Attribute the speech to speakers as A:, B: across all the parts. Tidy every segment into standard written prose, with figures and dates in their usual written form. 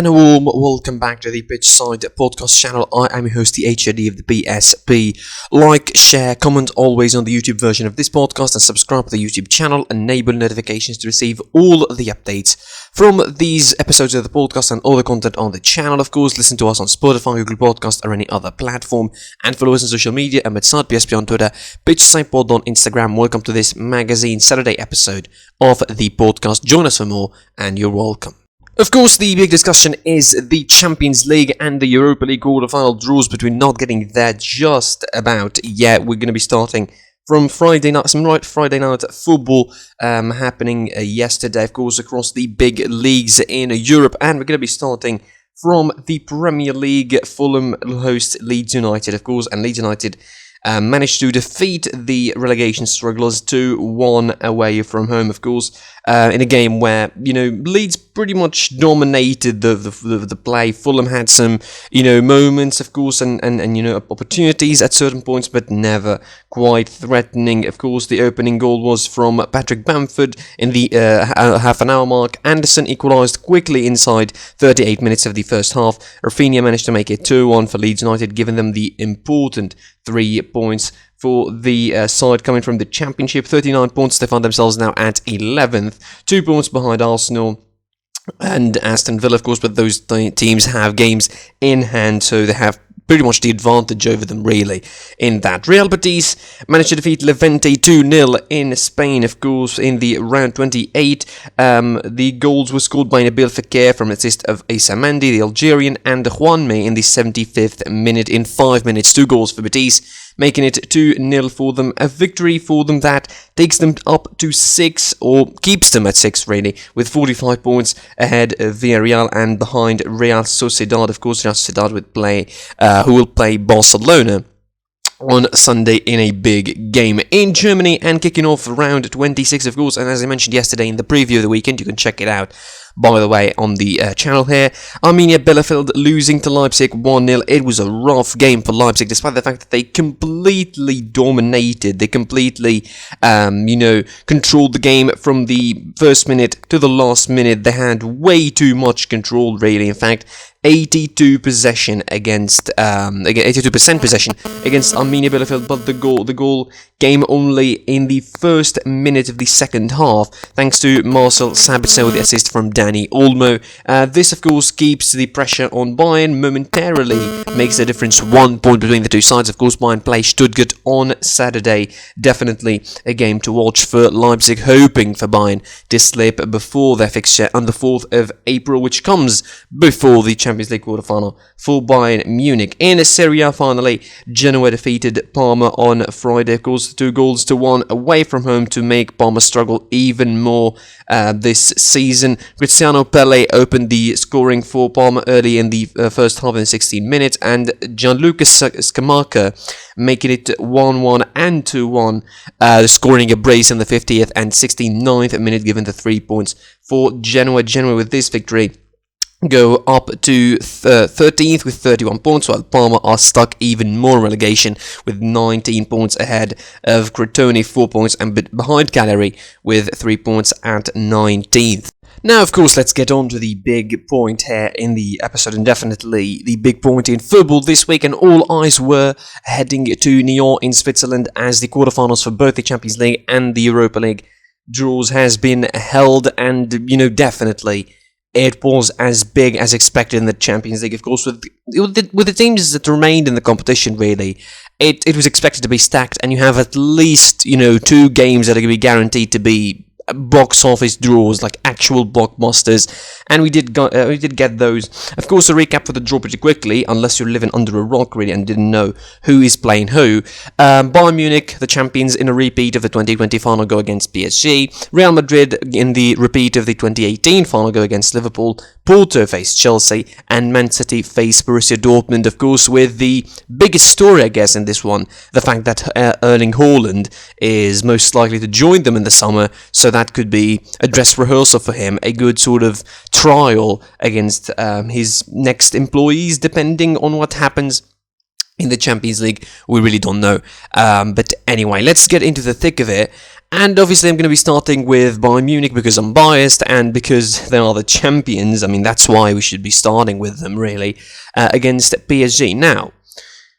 A: and a warm welcome back to the Pitchside Podcast channel. I am your host, the HOD of the BSP. Like, share, comment always on the YouTube version of this podcast and subscribe to the YouTube channel. Enable notifications to receive all the updates from these episodes of the podcast and all the content on the channel. Of course, listen to us on Spotify, Google Podcast or any other platform. And follow us on social media. I'm at BSP on Twitter, Pitchside Pod on Instagram. Welcome to this magazine Saturday episode of the podcast. Join us for more and you're welcome. Of course, the big discussion is the Champions League and the Europa League quarterfinal draws, but we're not getting there just about yet. We're going to be starting from Friday night, Friday night football happening yesterday, of course, across the big leagues in Europe, and we're going to be starting from the Premier League. Fulham host Leeds United, of course, and Leeds United managed to defeat the relegation strugglers 2-1 away from home, of course, in a game where, Leeds pretty much dominated the play. Fulham had some, moments, of course, and opportunities at certain points, but never quite threatening. Of course, the opening goal was from Patrick Bamford in the half an hour mark. Anderson equalised quickly inside 38 minutes of the first half. Rafinha managed to make it 2-1 for Leeds United, giving them the important 3 points for the side coming from the Championship. 39 points, they find themselves now at 11th, 2 points behind Arsenal and Aston Villa, of course, but those teams have games in hand, so they have pretty much the advantage over them, really, in that. Real Betis managed to defeat Levante 2-0 in Spain, of course, in the round 28. The goals were scored by Nabil Fekir from an assist of Issa Mendy, the Algerian, and Juanmi in the 75th minute. In 5 minutes, 2 goals for Betis, making it 2-0 for them. A victory for them that takes them up to 6, or keeps them at 6, really, with 45 points ahead of Villarreal and behind Real Sociedad. Of course, Real Sociedad who will play Barcelona on Sunday in a big game in Germany, and kicking off round 26, of course, and as I mentioned yesterday in the preview of the weekend, you can check it out, by the way, on the channel here. Arminia Bielefeld losing to Leipzig 1-0. It was a rough game for Leipzig, despite the fact that they completely dominated. They completely, controlled the game from the first minute to the last minute. They had way too much control, really. In fact, 82% possession against Arminia Bielefeld, but the goal came only in the first minute of the second half, thanks to Marcel Sabitzer with the assist from Dani Olmo. This, of course, keeps the pressure on Bayern momentarily, makes a difference, 1 point between the two sides. Of course, Bayern play Stuttgart on Saturday. Definitely a game to watch for Leipzig, hoping for Bayern to slip before their fixture on the 4th of April, which comes before the Champions League quarterfinal for Bayern Munich. In Serie A, finally, Genoa defeated Parma on Friday, of course, 2-1 away from home to make Parma struggle even more this season. Cristiano Pelle opened the scoring for Parma early in the first half in 16 minutes, and Gianluca Scamacca making it 1-1 and 2-1, scoring a brace in the 50th and 69th minute, giving the 3 points for Genoa. Genoa, with this victory, go up to 13th with 31 points, while Parma are stuck even more relegation with 19 points ahead of Crotone, 4 points, and behind Cagliari with 3 points at 19th. Now, of course, let's get on to the big point here in the episode, and definitely the big point in football this week, and all eyes were heading to Nyon in Switzerland as the quarterfinals for both the Champions League and the Europa League draws has been held, and, definitely it was as big as expected in the Champions League, of course, with the teams that remained in the competition, really. It was expected to be stacked, and you have at least, 2 games that are going to be guaranteed to be box office draws, like actual blockbusters, and we did get those. Of course, a recap for the draw pretty quickly, unless you're living under a rock, really, and didn't know who is playing who. Bayern Munich, the champions, in a repeat of the 2020 final, go against PSG. Real Madrid, in the repeat of the 2018 final, go against Liverpool. Porto face Chelsea, and Man City face Borussia Dortmund, of course, with the biggest story, I guess, in this one, the fact that Erling Haaland is most likely to join them in the summer, so that could be a dress rehearsal for him, a good sort of trial against his next employees, depending on what happens in the Champions League. We really don't know. But anyway, let's get into the thick of it. And obviously I'm going to be starting with Bayern Munich because I'm biased and because they are the champions. I mean, that's why we should be starting with them, really, against PSG. Now,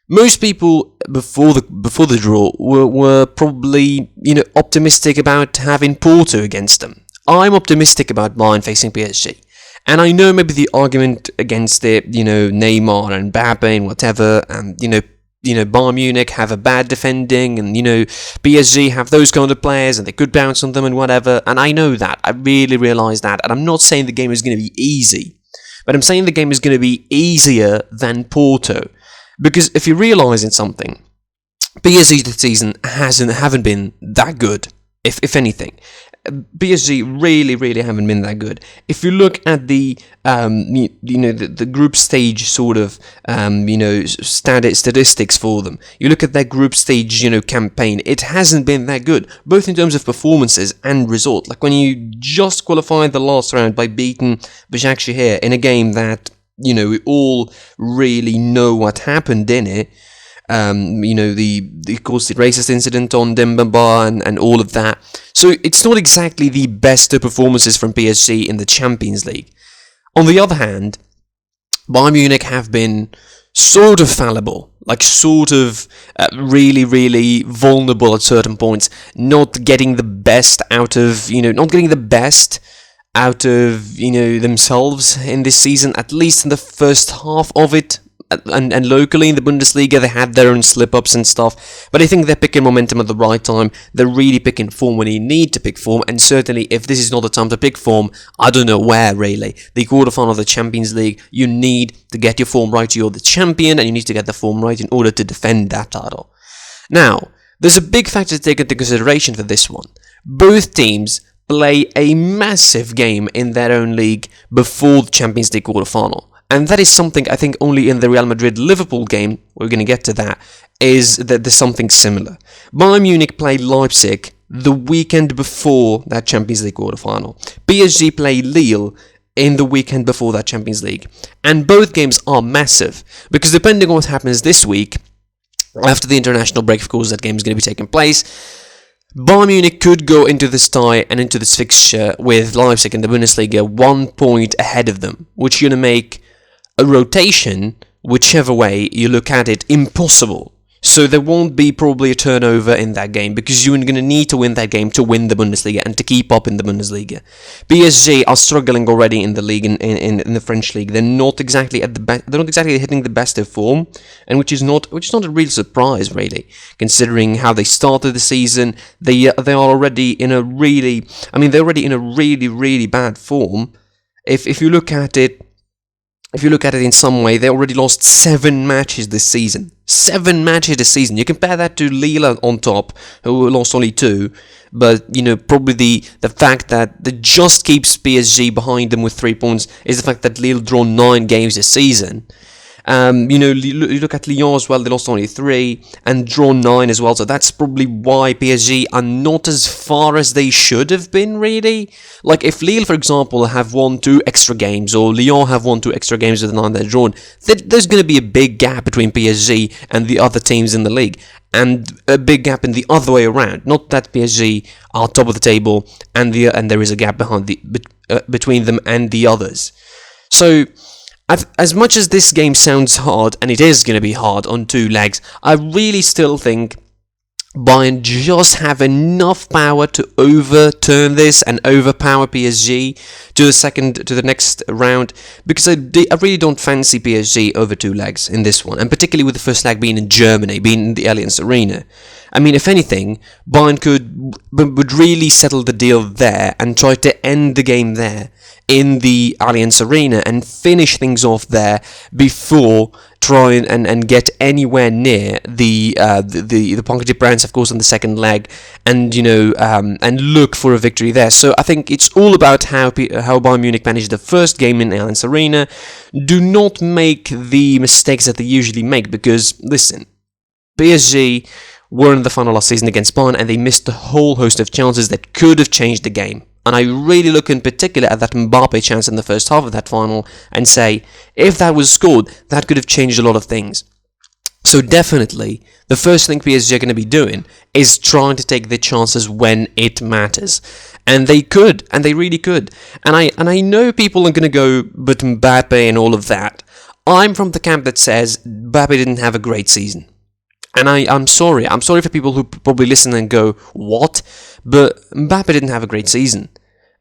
A: most people before the draw were probably, optimistic about having Porto against them. I'm optimistic about Bayern facing PSG. And I know maybe the argument against it, Neymar and Mbappe and whatever, and, Bayern Munich have a bad defending, and, PSG have those kind of players, and they could bounce on them and whatever, and I know that. I really realise that, and I'm not saying the game is going to be easy, but I'm saying the game is going to be easier than Porto. Because if you're realising something, PSG this season haven't been that good, if anything. PSG really haven't been that good. If you look at the the group stage sort of statistics for them, you look at their group stage campaign, it hasn't been that good, both in terms of performances and result. Like when you just qualified the last round by beating Başakşehir in a game that we all really know what happened in it. Of course, the racist incident on Dembaba and all of that. So it's not exactly the best of performances from PSG in the Champions League. On the other hand, Bayern Munich have been sort of fallible, like sort of really vulnerable at certain points, not getting the best out of, themselves in this season, at least in the first half of it. And locally in the Bundesliga, they had their own slip-ups and stuff, but I think they're picking momentum at the right time. They're really picking form when you need to pick form, and certainly if this is not the time to pick form, I don't know where, really. The quarterfinal of the Champions League, you need to get your form right. You're the champion, and you need to get the form right in order to defend that title. Now, there's a big factor to take into consideration for this one. Both teams play a massive game in their own league before the Champions League quarterfinal. And that is something I think only in the Real Madrid-Liverpool game, we're going to get to that, is that there's something similar. Bayern Munich played Leipzig the weekend before that Champions League quarterfinal. PSG played Lille in the weekend before that Champions League. And both games are massive, because depending on what happens this week, after the international break, of course, that game is going to be taking place, Bayern Munich could go into this tie and into this fixture with Leipzig in the Bundesliga 1 point ahead of them, which is going to make a rotation, whichever way you look at it, impossible. So there won't be probably a turnover in that game, because you're going to need to win that game to win the Bundesliga and to keep up in the Bundesliga. PSG are struggling already in the league, in the French league. They're not exactly they're not exactly hitting the best of form, and which is not a real surprise, really, considering how they started the season. They are already in a really bad form. If you look at it. If you look at it in some way, they already lost 7 matches this season. 7 matches this season. You compare that to Lille on top, who lost only 2. But, probably the fact that just keeps PSG behind them with 3 points is the fact that Lille drawn 9 games this season. You look at Lyon as well, they lost only 3 and drawn 9 as well, so that's probably why PSG are not as far as they should have been, really. Like, if Lille, for example, have won 2 extra games, or Lyon have won 2 extra games with the 9 they're drawn, there's going to be a big gap between PSG and the other teams in the league, and a big gap in the other way around. Not that PSG are top of the table, and there is a gap between them and the others. So, as much as this game sounds hard, and it is going to be hard on 2 legs, I really still think Bayern just have enough power to overturn this and overpower PSG to the next round, because I really don't fancy PSG over 2 legs in this one, and particularly with the first leg being in Germany, being in the Allianz Arena. I mean, if anything, Bayern would really settle the deal there and try to end the game there in the Allianz Arena and finish things off there before trying and get anywhere near the Parc des Princes, of course, on the second leg, and and look for a victory there. So I think it's all about how Bayern Munich managed the first game in the Allianz Arena. Do not make the mistakes that they usually make, because listen, PSG were in the final last season against Bayern, and they missed a whole host of chances that could have changed the game. And I really look in particular at that Mbappe chance in the first half of that final and say, if that was scored, that could have changed a lot of things. So definitely, the first thing PSG are going to be doing is trying to take their chances when it matters. And they could, and they really could. And I know people are going to go, but Mbappe and all of that. I'm from the camp that says Mbappe didn't have a great season. And I'm sorry. I'm sorry for people who probably listen and go, what? But Mbappe didn't have a great season.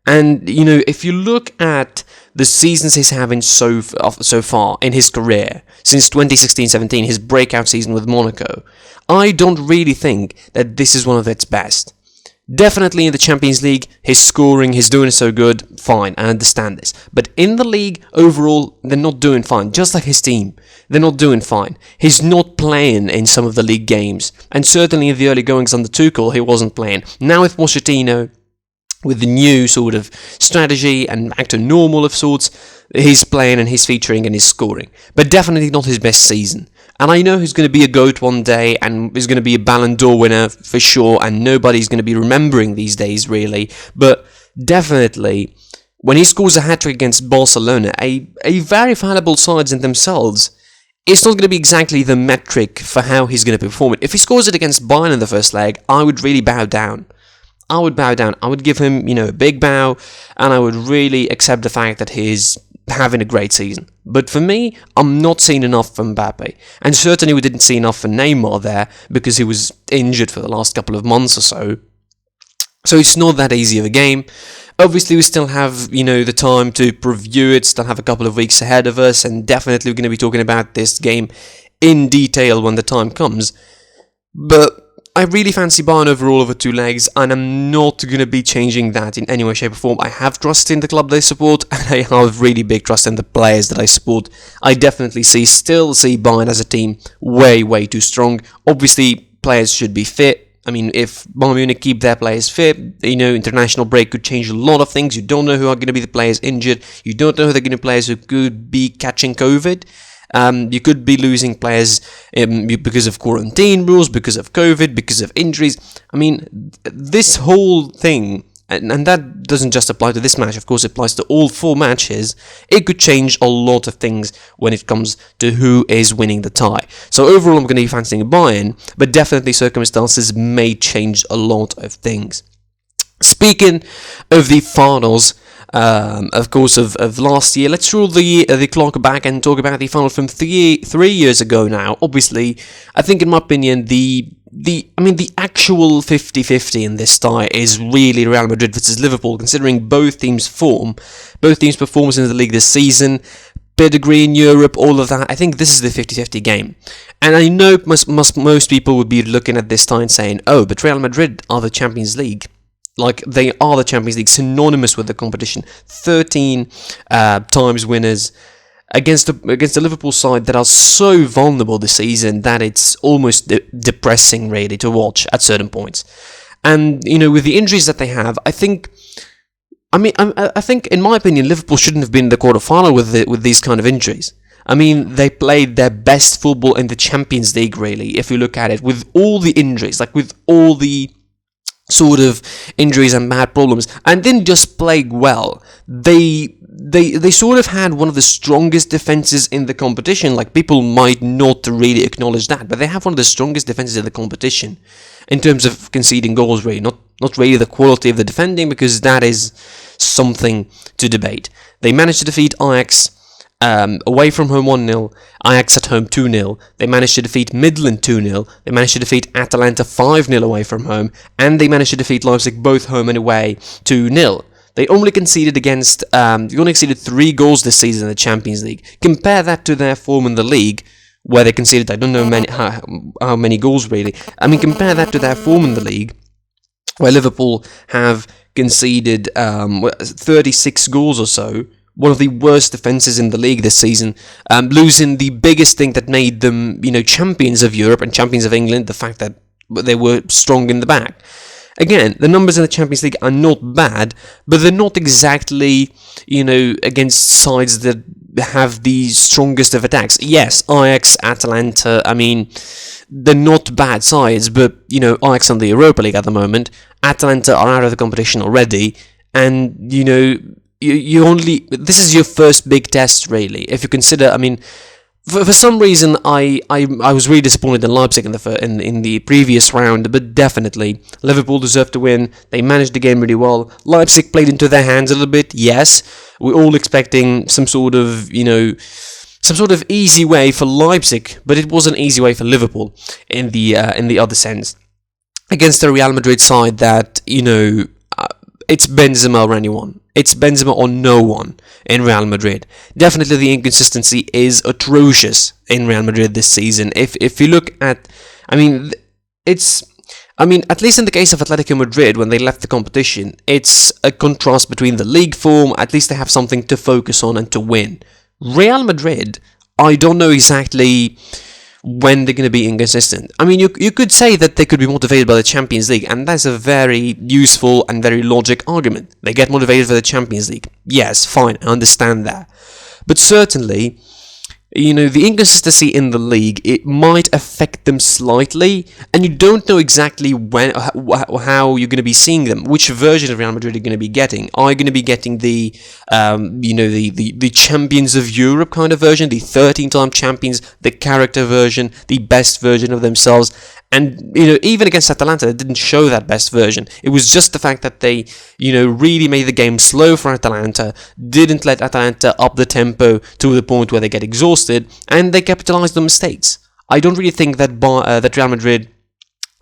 A: And, you know, if you look at the seasons he's having so far in his career, since 2016-17, his breakout season with Monaco, I don't really think that this is one of its best. Definitely in the Champions League, his scoring, he's doing so good, fine, I understand this. But in the league, overall, they're not doing fine, just like his team. They're not doing fine. He's not playing in some of the league games, and certainly in the early goings under Tuchel, he wasn't playing. Now with Pochettino, with the new sort of strategy and back to normal of sorts, he's playing and he's featuring and he's scoring. But definitely not his best season. And I know he's going to be a GOAT one day and he's going to be a Ballon d'Or winner for sure, and nobody's going to be remembering these days really. But definitely, when he scores a hat-trick against Barcelona, a very valuable sides in themselves, it's not going to be exactly the metric for how he's going to perform it. If he scores it against Bayern in the first leg, I would really bow down. I would bow down. I would give him, you know, a big bow, and I would really accept the fact that he's having a great season. But for me, I'm not seeing enough from Mbappe. And certainly we didn't see enough for Neymar there, because he was injured for the last couple of months or so. So it's not that easy of a game. Obviously, we still have, you know, the time to preview it, still have a couple of weeks ahead of us, and definitely we're going to be talking about this game in detail when the time comes. But I really fancy Bayern overall over two legs, and I'm not going to be changing that in any way, shape or form. I have trust in the club they support, and I have really big trust in the players that I support. I definitely still see Bayern as a team way, way too strong. Obviously, players should be fit. I mean, if Bayern Munich keep their players fit, you know, international break could change a lot of things. You don't know who are going to be the players injured. You don't know who they're going to be players who could be catching COVID. You could be losing players because of quarantine rules, because of COVID, because of injuries. I mean, this whole thing, and that doesn't just apply to this match, of course it applies to all four matches, it could change a lot of things when it comes to who is winning the tie. So overall I'm going to be fancying Bayern, but definitely circumstances may change a lot of things. Speaking of the finals, of course, of last year, let's roll the clock back and talk about the final from three years ago now. Obviously, I think in my opinion, the actual 50-50 in this tie is really Real Madrid versus Liverpool, considering both teams' performance in the league this season, pedigree in Europe, all of that. I think this is the 50-50 game. And I know most people would be looking at this tie and saying, oh, but Real Madrid are the Champions League. Like, they are the Champions League, synonymous with the competition. 13 times winners against the Liverpool side that are so vulnerable this season that it's almost depressing, really, to watch at certain points. And, you know, with the injuries that they have, I think, in my opinion, Liverpool shouldn't have been in the quarterfinal with these kind of injuries. I mean, they played their best football in the Champions League, really, if you look at it, with all the injuries, like with all the sort of injuries and bad problems, and didn't just play well. They sort of had one of the strongest defenses in the competition. Like, people might not really acknowledge that, but they have one of the strongest defenses in the competition in terms of conceding goals, really. Not really the quality of the defending, because that is something to debate. They managed to defeat Ajax away from home 1-0, Ajax at home 2-0, they managed to defeat Midland 2-0, they managed to defeat Atalanta 5-0 away from home, and they managed to defeat Leipzig both home and away 2-0. They only conceded 3 goals this season in the Champions League. Compare that to their form in the league, where they conceded, I don't know how many goals really. I mean, compare that to their form in the league, where Liverpool have conceded 36 goals or so, one of the worst defenses in the league this season, losing the biggest thing that made them, you know, champions of Europe and champions of England, the fact that they were strong in the back. Again, the numbers in the Champions League are not bad, but they're not exactly, you know, against sides that have the strongest of attacks. Yes, Ajax, Atalanta, I mean, they're not bad sides, but, you know, Ajax on the Europa League at the moment, Atalanta are out of the competition already, and, you know, this is your first big test, really. If you consider, I mean, For some reason, I was really disappointed in Leipzig in the previous round, but definitely Liverpool deserved to win. They managed the game really well. Leipzig played into their hands a little bit. Yes, we're all expecting some sort of easy way for Leipzig, but it was an easy way for Liverpool in the other sense against the Real Madrid side that it's Benzema or anyone. It's Benzema or no one in Real Madrid. Definitely the inconsistency is atrocious in Real Madrid this season. If you look at, at least in the case of Atletico Madrid, when they left the competition, it's a contrast between the league form. At least they have something to focus on and to win. Real Madrid, I don't know exactly when they're going to be inconsistent. You could say that they could be motivated by the Champions League, and that's a very useful and very logic argument. They get motivated for the Champions League. Yes, fine, I understand that. But certainly, the inconsistency in the league, it might affect them slightly, and you don't know exactly when, how you're going to be seeing them. Which version of Real Madrid are you going to be getting? Are you going to be getting the champions of Europe kind of version, the 13-time champions, the character version, the best version of themselves? And, even against Atalanta, they didn't show that best version. It was just the fact that they, really made the game slow for Atalanta, didn't let Atalanta up the tempo to the point where they get exhausted, and they capitalized on mistakes. I don't really think that Real Madrid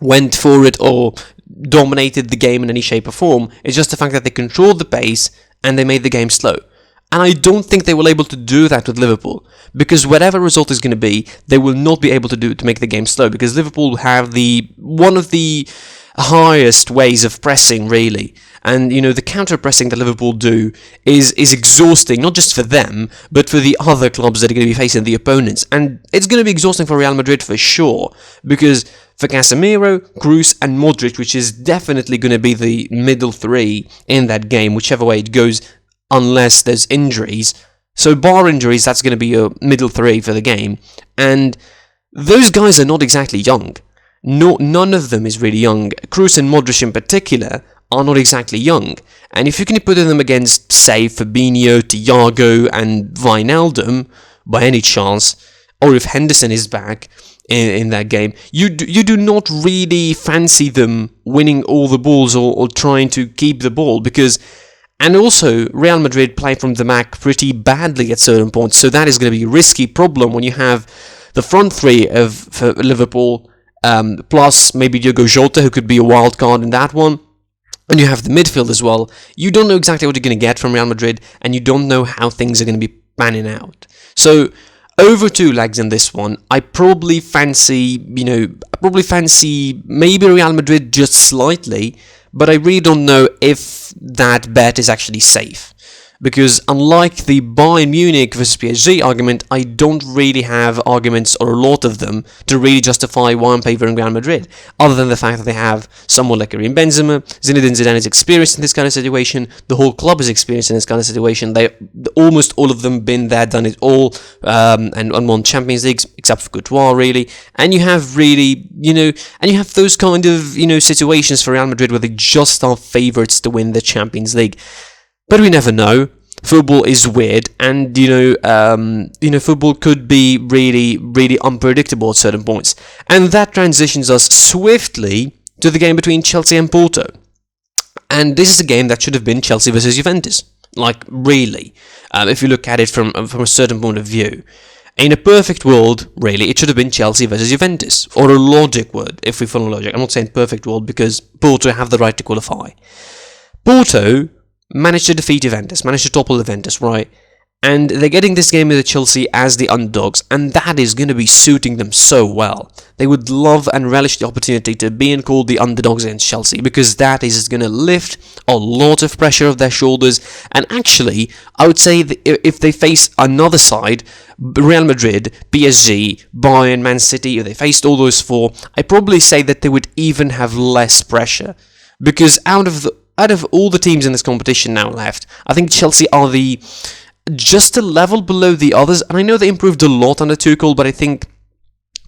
A: went for it or dominated the game in any shape or form. It's just the fact that they controlled the pace and they made the game slow. And I don't think they were able to do that with Liverpool, because whatever result is going to be, they will not be able to make the game slow, because Liverpool have one of the highest ways of pressing, really. And, the counter-pressing that Liverpool do is exhausting, not just for them, but for the other clubs that are going to be facing the opponents. And it's going to be exhausting for Real Madrid for sure, because for Casemiro, Kroos and Modric, which is definitely going to be the middle three in that game, whichever way it goes, unless there's injuries. So bar injuries, that's going to be your middle three for the game. And those guys are not exactly young. None of them is really young. Kroos and Modric in particular are not exactly young. And if you can put them against, say, Fabinho, Thiago and Wijnaldum, by any chance, or if Henderson is back in that game, you do not really fancy them winning all the balls or trying to keep the ball, because... And also, Real Madrid play from the back pretty badly at certain points, so that is going to be a risky problem when you have the front three for Liverpool, plus maybe Diogo Jota, who could be a wild card in that one, and you have the midfield as well. You don't know exactly what you're going to get from Real Madrid, and you don't know how things are going to be panning out. So, over 2 legs in this one, I probably fancy maybe Real Madrid just slightly, but I really don't know if that bet is actually safe. Because unlike the Bayern Munich versus PSG argument, I don't really have arguments, or a lot of them, to really justify why I'm favouring Real Madrid, other than the fact that they have someone like Karim Benzema. Zinedine Zidane is experienced in this kind of situation, the whole club is experienced in this kind of situation. They almost all of them been there, done it all, and won Champions Leagues, except for Courtois, really. And you have really, and you have those kind of, situations for Real Madrid where they just are favourites to win the Champions League. But we never know. Football is weird, and football could be really, really unpredictable at certain points. And that transitions us swiftly to the game between Chelsea and Porto. And this is a game that should have been Chelsea versus Juventus. Like, really, if you look at it from a certain point of view. In a perfect world, really, it should have been Chelsea versus Juventus, or a logic word, if we follow logic. I'm not saying perfect world, because Porto have the right to qualify. Porto managed to defeat Juventus, managed to topple Juventus, right? And they're getting this game with Chelsea as the underdogs, and that is going to be suiting them so well. They would love and relish the opportunity to be called the underdogs against Chelsea, because that is going to lift a lot of pressure off their shoulders. And actually, I would say that if they face another side, Real Madrid, PSG, Bayern, Man City, if they faced all those four, I'd probably say that they would even have less pressure. Because out of all the teams in this competition now left, I think Chelsea are just a level below the others. And I know they improved a lot under Tuchel, but I think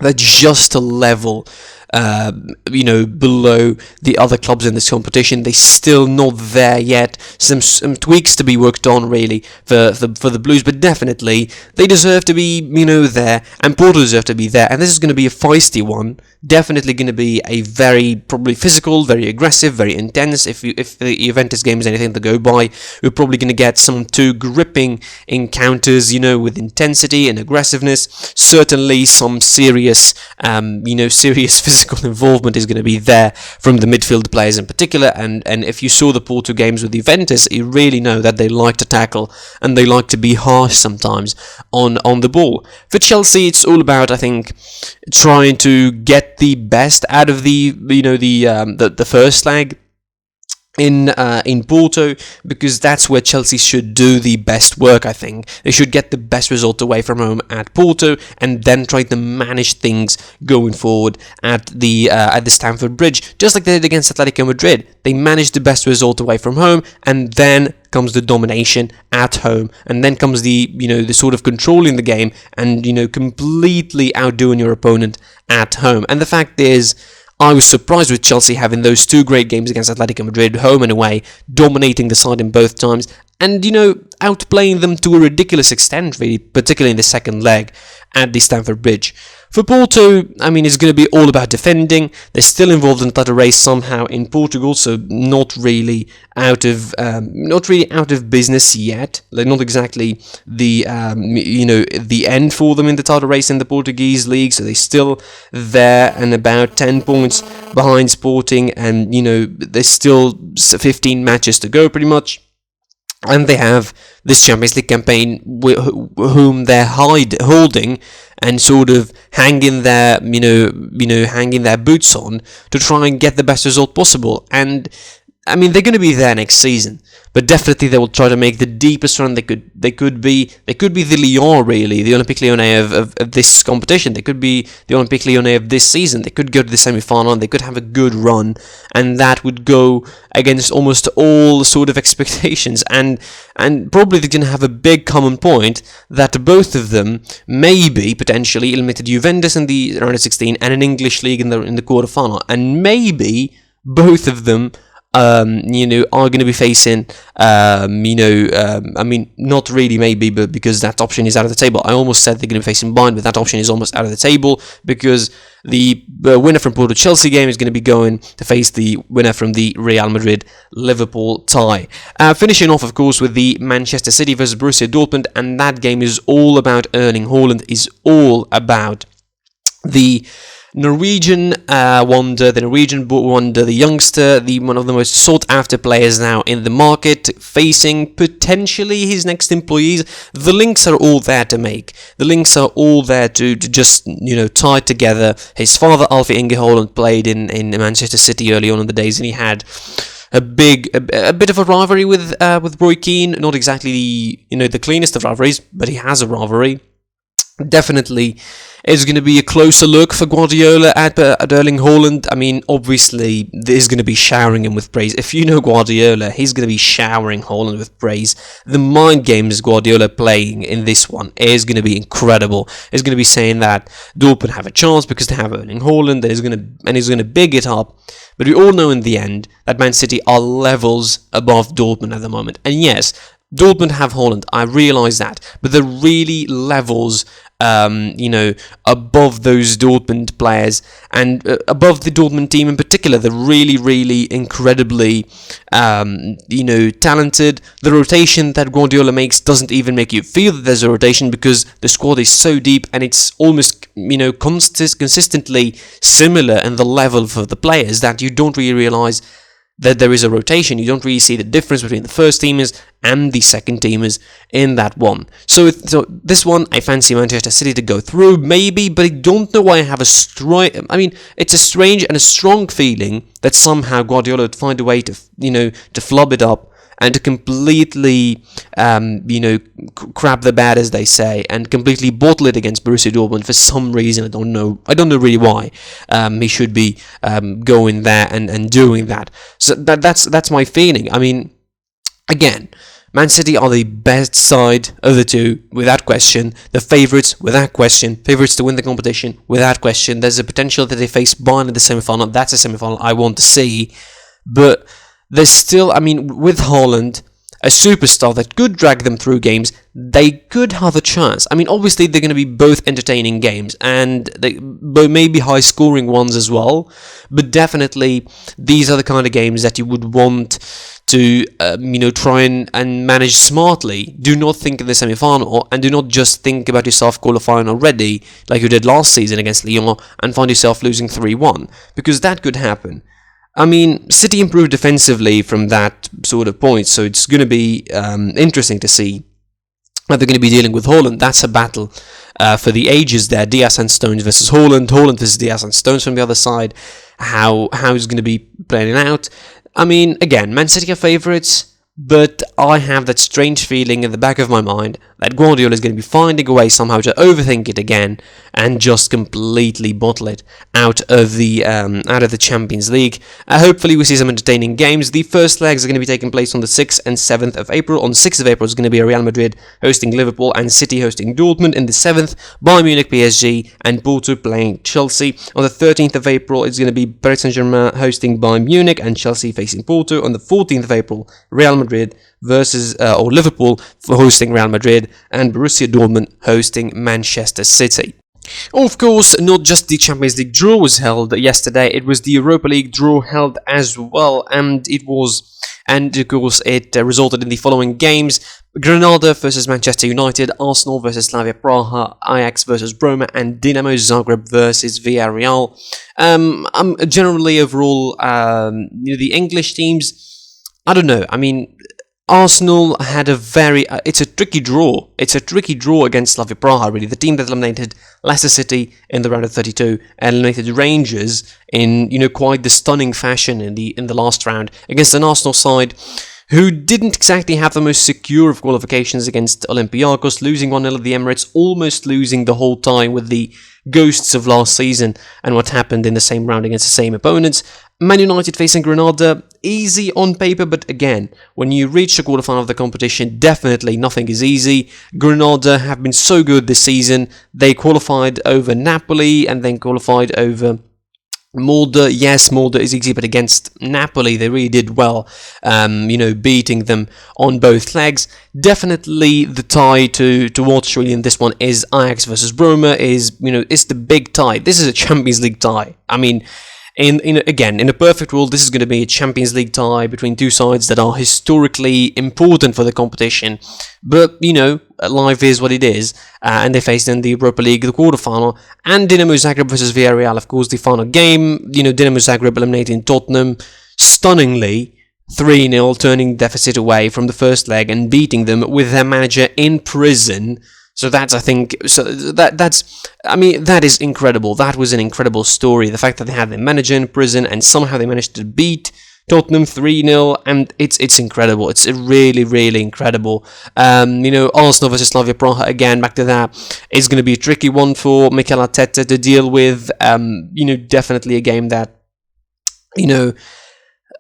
A: they're just a level below the other clubs in this competition. They're still not there yet. Some tweaks to be worked on, really, for the Blues, but definitely they deserve to be, there, and Porto deserve to be there, and this is going to be a feisty one. Definitely going to be a very, probably physical, very aggressive, very intense. If the Juventus game is anything to go by, we're probably going to get some two gripping encounters, with intensity and aggressiveness. Certainly some serious, serious physical involvement is going to be there from the midfield players in particular. And if you saw the Porto games with Juventus, you really know that they like to tackle and they like to be harsh sometimes on the ball. For Chelsea, it's all about, I think, trying to get the best out of the first leg in Porto, because that's where Chelsea should do the best work. I think they should get the best result away from home at Porto, and then try to manage things going forward at the Stamford Bridge, just like they did against Atletico Madrid. They managed the best result away from home, and then comes the domination at home, and then comes the sort of controlling the game and completely outdoing your opponent at home. And the fact is, I was surprised with Chelsea having those two great games against Atletico Madrid, home and away, dominating the side in both times, and, outplaying them to a ridiculous extent, really, particularly in the second leg at the Stamford Bridge. For Porto, it's going to be all about defending. They're still involved in the title race somehow in Portugal, so not really out of business yet. They're not exactly the the end for them in the title race in the Portuguese league. So they're still there and about 10 points behind Sporting, and there's still 15 matches to go, pretty much. And they have this Champions League campaign whom they're holding and sort of hanging their boots on to try and get the best result possible. And they're going to be there next season, but definitely they will try to make the deepest run they could. They could be the Lyon, really, the Olympique Lyonnais of this competition. They could be the Olympique Lyonnais of this season. They could go to the semi-final, and they could have a good run, and that would go against almost all sort of expectations. And probably they're going to have a big common point that both of them maybe potentially eliminated Juventus in the round of 16 and an English league in the quarterfinal, and maybe both of them are going to be facing, not really maybe, but because that option is out of the table. I almost said they're going to be facing Bayern, but that option is almost out of the table, because the winner from Porto Chelsea game is going to be going to face the winner from the Real Madrid Liverpool tie. Finishing off, of course, with the Manchester City versus Borussia Dortmund, and that game is all about Erling Haaland, is all about the Norwegian wonder, the youngster, one of the most sought-after players now in the market, facing potentially his next employees. The links are all there to make. The links are all there to just, tie together. His father, Alfie Inge Haaland, played in Manchester City early on in the days, and he had a bit of a rivalry with Roy Keane. Not exactly the cleanest of rivalries, but he has a rivalry. Definitely is going to be a closer look for Guardiola at Erling Haaland. Obviously, he's going to be showering him with praise. If you know Guardiola, he's going to be showering Haaland with praise. The mind games Guardiola playing in this one is going to be incredible. He's going to be saying that Dortmund have a chance because they have Erling Haaland, and he's going to big it up. But we all know in the end that Man City are levels above Dortmund at the moment. And yes, Dortmund have Haaland, I realise that, but they're really levels, above those Dortmund players, and above the Dortmund team in particular. They're really, really incredibly, talented. The rotation that Guardiola makes doesn't even make you feel that there's a rotation, because the squad is so deep, and it's almost, consistently similar in the level for the players, that you don't really realise that there is a rotation. You don't really see the difference between the first teamers and the second teamers in that one. So this one, I fancy Manchester City to go through, maybe, but I don't know why I have a it's a strange and a strong feeling that somehow Guardiola would find a way to, to flub it up and to completely, crap the bad, as they say, and completely bottle it against Borussia Dortmund for some reason. I don't know really why he should be going there and doing that. So that's my feeling. Again, Man City are the best side of the two, without question. The favourites, without question. Favourites to win the competition, without question. There's a potential that they face Bayern in the semi-final. That's a semi-final I want to see. But there's still, I mean, with Haaland, a superstar that could drag them through games, they could have a chance. I mean, obviously, they're going to be both entertaining games, and they maybe high-scoring ones as well. But definitely, these are the kind of games that you would want to, try and manage smartly. Do not think in the semi-final, and do not just think about yourself qualifying already, like you did last season against Lyon, and find yourself losing 3-1, because that could happen. I mean, City improved defensively from that sort of point, so it's going to be interesting to see how they're going to be dealing with Haaland. That's a battle for the ages there. Diaz and Stones versus Haaland. Haaland versus Diaz and Stones from the other side. How it's going to be playing out. I mean, again, Man City are favourites, but I have that strange feeling in the back of my mind that Guardiola is going to be finding a way somehow to overthink it again and just completely bottle it out of the Champions League. Hopefully we see some entertaining games. The first legs are going to be taking place on the 6th and 7th of April. On the 6th of April is going to be Real Madrid hosting Liverpool and City hosting Dortmund. In the 7th, Bayern Munich, PSG and Porto playing Chelsea. On the 13th of April, it's going to be Paris Saint-Germain hosting Bayern Munich and Chelsea facing Porto. On the 14th of April, Real Madrid versus Liverpool for hosting Real Madrid and Borussia Dortmund hosting Manchester City. Of course, not just the Champions League draw was held yesterday, it was the Europa League draw held as well, and it resulted in the following games: Granada versus Manchester United, Arsenal versus Slavia Praha, Ajax versus Roma, and Dinamo Zagreb versus Villarreal. Generally, overall, the English teams, I don't know, I mean, Arsenal had it's a tricky draw. It's a tricky draw against Slavia Praha, really. The team that eliminated Leicester City in the round of 32 and eliminated Rangers in, quite the stunning fashion in the last round against an Arsenal side who didn't exactly have the most secure of qualifications against Olympiacos, losing 1-0 at the Emirates, almost losing the whole time with the ghosts of last season and what happened in the same round against the same opponents. Man United facing Granada, easy on paper, but again, when you reach the quarterfinal of the competition, definitely nothing is easy. Granada have been so good this season. They qualified over Napoli and then qualified over Molde. Yes, Molde is easy, but against Napoli they really did well, beating them on both legs. Definitely the tie to watch really in this one is Ajax versus Roma. It's the big tie. This is a Champions League tie. I mean, in a perfect world, this is going to be a Champions League tie between two sides that are historically important for the competition. But, life is what it is, and they faced in the Europa League, the quarterfinal, and Dinamo Zagreb versus Villarreal, of course, the final game. Dinamo Zagreb eliminating Tottenham stunningly, 3-0, turning deficit away from the first leg and beating them with their manager in prison. So that is incredible. That was an incredible story. The fact that they had their manager in prison and somehow they managed to beat Tottenham 3-0, and it's incredible. It's really, really incredible. Arsenal versus Slavia Praha, again, back to that. It's going to be a tricky one for Mikel Arteta to deal with. Definitely a game that,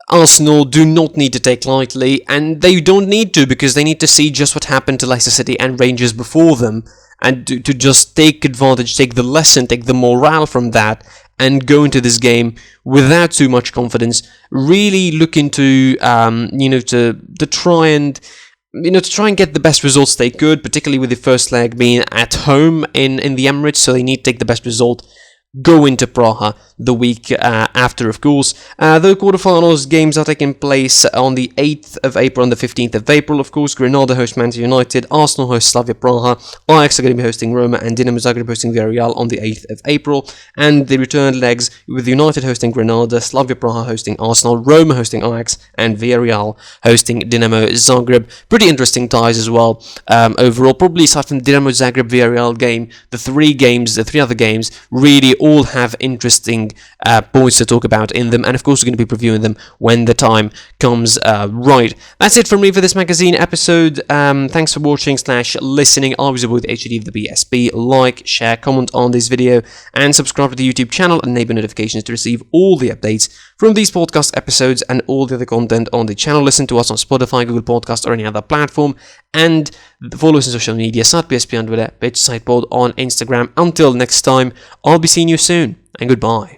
A: Arsenal do not need to take lightly, and they don't need to, because they need to see just what happened to Leicester City and Rangers before them, and to just take advantage, take the lesson, take the morale from that, and go into this game without too much confidence. Really looking to try and get the best results they could, particularly with the first leg being at home in the Emirates, so they need to take the best result. Go into Praha the week after, of course. The quarterfinals games are taking place on the 8th of April and the 15th of April, of course. Granada hosts Manchester United, Arsenal hosts Slavia Praha, Ajax are going to be hosting Roma, and Dinamo Zagreb hosting Villarreal on the 8th of April. And the return legs with United hosting Granada, Slavia Praha hosting Arsenal, Roma hosting Ajax, and Villarreal hosting Dinamo Zagreb. Pretty interesting ties as well. Overall, probably aside from the Dinamo Zagreb Villarreal game, the three other games really all have interesting points to talk about in them, and of course we're going to be previewing them when the time comes. Right, that's it from me for this magazine episode. Thanks for watching / listening. I was with HOD of the BSB. Like, share, comment on this video, and subscribe to the YouTube channel and enable notifications to receive all the updates from these podcast episodes and all the other content on the channel. Listen to us on Spotify, Google Podcast, or any other platform, and follow us on social media, @BSB on Twitter, SitePod on Instagram. Until next time, I'll be seeing you soon, and goodbye.